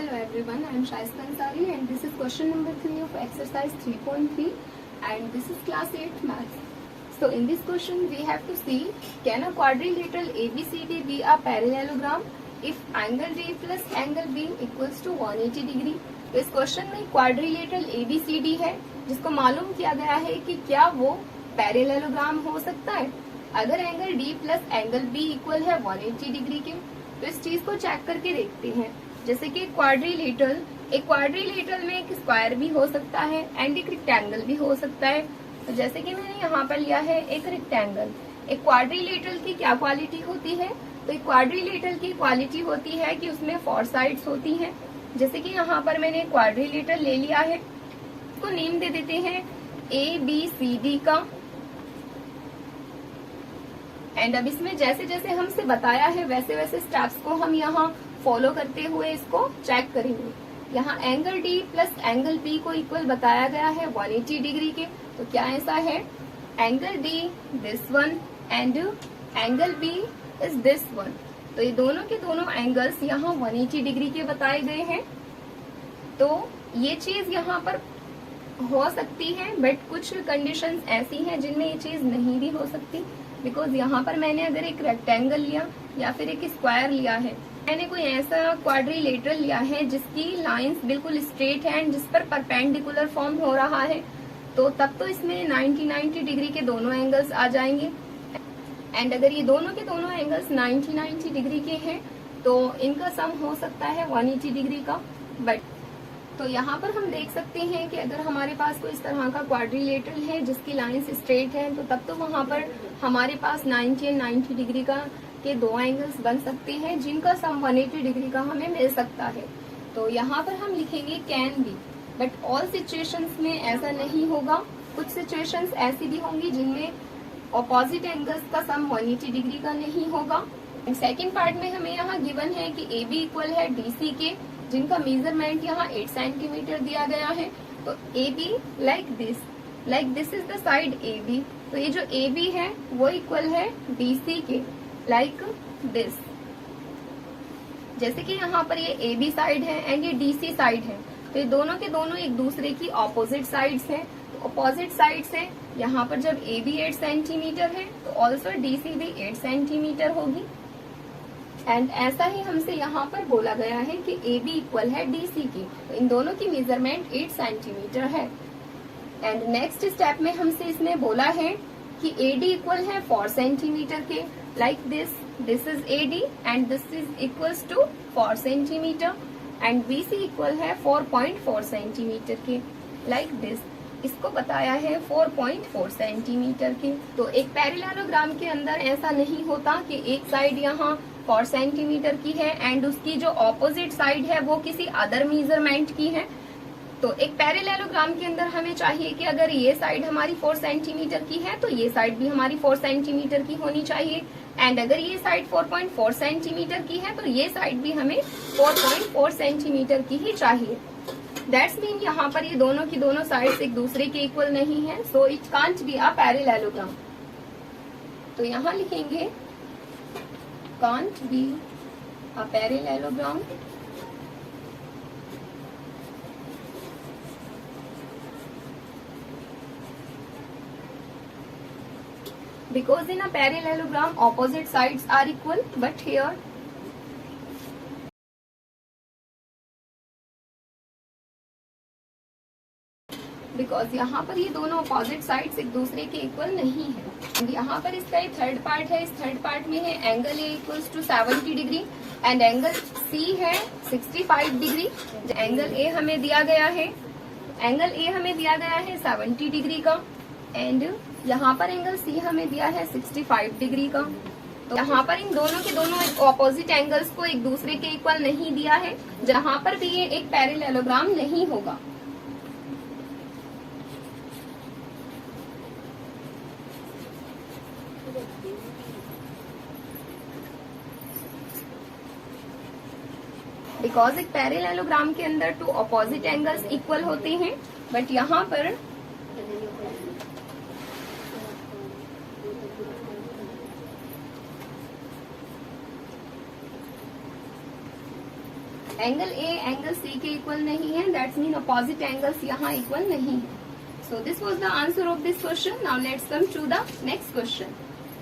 Hello everyone, I am Shaista Ansari and this is question number 3 of exercise 3.3 and this is class 8 maths. So in this question we have to see, can a quadrilateral ABCD be a parallelogram if angle D plus angle B equals to 180 degree. तो इस question में quadrilateral ABCD है जिसको मालूम किया गया है कि क्या वो पैरेललोग्राम हो सकता है अगर angle D plus angle B equal है 180 डिग्री के. तो इस चीज को चेक करके देखते हैं. जैसे कि क्वाड्रिलेटरल में एक स्क्वायर भी हो सकता है एंड एक रेक्टेंगल भी हो सकता है. तो जैसे कि मैंने यहाँ पर लिया है एक रेक्टेंगल. एक क्वाड्रिलेटरल की क्या क्वालिटी होती है? तो एक क्वाड्रिलेटरल की क्वालिटी होती है कि उसमें 4 साइड्स होती हैं. जैसे कि यहाँ पर मैंने क्वाड्रिलेटरल ले लिया है, इसको नेम दे देते हैं ABCD का. एंड अब इसमें जैसे जैसे हमसे बताया है वैसे वैसे स्टेप्स को हम यहाँ फॉलो करते हुए इसको चेक करेंगे. यहाँ angle D plus angle B को इक्वल बताया गया है 180 डिग्री के. तो क्या ऐसा है? Angle D this one and angle B is this one. तो ये दोनों के दोनों एंगल्स यहाँ 180 डिग्री के बताए गए हैं. तो ये चीज यहाँ पर हो सकती है बट कुछ कंडीशंस ऐसी हैं जिनमें ये चीज नहीं भी हो सकती. बिकॉज यहाँ पर मैंने अगर एक रेक्टेंगल लिया या फिर एक स्क्वायर लिया है, मैंने कोई ऐसा क्वाड्रिलेटरल लिया है जिसकी लाइंस बिल्कुल स्ट्रेट है एंड जिस पर परपेंडिकुलर फॉर्म हो रहा है, तो तब तो इसमें 90 डिग्री के दोनों एंगल्स आ जाएंगे. एंड अगर ये दोनों के दोनों एंगल्स 90 डिग्री के हैं तो इनका सम हो सकता है 180 डिग्री का. बट तो यहाँ पर हम देख सकते हैं कि अगर हमारे पास कोई इस तरह का क्वाड्रिलेटरल है जिसकी लाइंस स्ट्रेट है तो तब तो वहाँ पर हमारे पास 90 एंड 90 डिग्री का के दो एंगल्स बन सकते हैं जिनका सम 180 डिग्री का हमें मिल सकता है. तो यहाँ पर हम लिखेंगे can be. But all situations में ऐसा नहीं होगा. कुछ सिचुएशंस ऐसी भी होंगी जिनमें ऑपोजिट एंगल्स का सम 180 डिग्री का नहीं होगा. सेकेंड पार्ट में हमें यहाँ गिवन है कि ए बी इक्वल है DC के, जिनका मेजरमेंट यहाँ 8 सेंटीमीटर दिया गया है. तो A B like this is the side A B. तो ये जो ए बी है वो इक्वल है DC के, लाइक दिस. जैसे कि यहाँ पर ये ए बी साइड है एंड ये DC साइड है, तो ये दोनों के दोनों एक दूसरे की ऑपोजिट साइड्स हैं. तो ऑपोजिट साइड्स हैं. यहाँ पर जब ए बी 8 सेंटीमीटर है तो ऑल्सो DC भी 8 सेंटीमीटर होगी. एंड ऐसा ही हमसे यहाँ पर बोला गया है कि ए बी इक्वल है DC की. तो इन दोनों की मेजरमेंट 8 सेंटीमीटर है. एंड नेक्स्ट स्टेप में हमसे इसने बोला है कि AD इक्वल है 4 सेंटीमीटर के, like this is AD and this is equals to 4 centimetre. And BC equal है 4.4 सेंटीमीटर के, लाइक दिस. इसको बताया है 4.4 सेंटीमीटर के. तो एक पैरेललोग्राम के अंदर ऐसा नहीं होता कि एक साइड यहाँ 4 सेंटीमीटर की है एंड उसकी जो ऑपोजिट साइड है वो किसी अदर मेजरमेंट की है. तो एक पैरेललोग्राम के अंदर हमें चाहिए कि अगर ये साइड हमारी 4 सेंटीमीटर की है तो ये साइड भी हमारी 4 सेंटीमीटर की होनी चाहिए. एंड अगर ये साइड 4.4 सेंटीमीटर की है तो ये साइड भी हमें 4.4 सेंटीमीटर की ही चाहिए. दैट्स मीन यहाँ पर ये दोनों की दोनों साइड्स एक दूसरे के इक्वल नहीं है. So it can't be a parallelogram. तो यहाँ लिखेंगे can't be a parallelogram because in a parallelogram opposite sides are equal, but here because यहाँ पर ये दोनों अपोजिट साइड्स एक दूसरे के इक्वल नहीं है. यहाँ पर इसका एक थर्ड पार्ट है. इस थर्ड पार्ट में है angle A equals to 70 degree and angle C है 65 डिग्री. एंगल A हमें दिया गया है 70 डिग्री का एंड यहाँ पर एंगल C हमें दिया है 65 डिग्री का. तो यहाँ पर इन दोनों के दोनों ऑपोजिट एंगल्स को एक दूसरे के इक्वल नहीं दिया है, जहाँ पर भी ये एक पैरेललोग्राम नहीं होगा. बिकॉज एक पैरेललोग्राम के अंदर 2 ऑपोजिट एंगल्स इक्वल होते हैं. बट यहाँ पर एंगल ए एंगल सी के इक्वल नहीं है, दैट्स मीन अपोजिट एंगल्स यहाँ इक्वल नहीं है. So this was the answer of this question. Now let's come to the next question.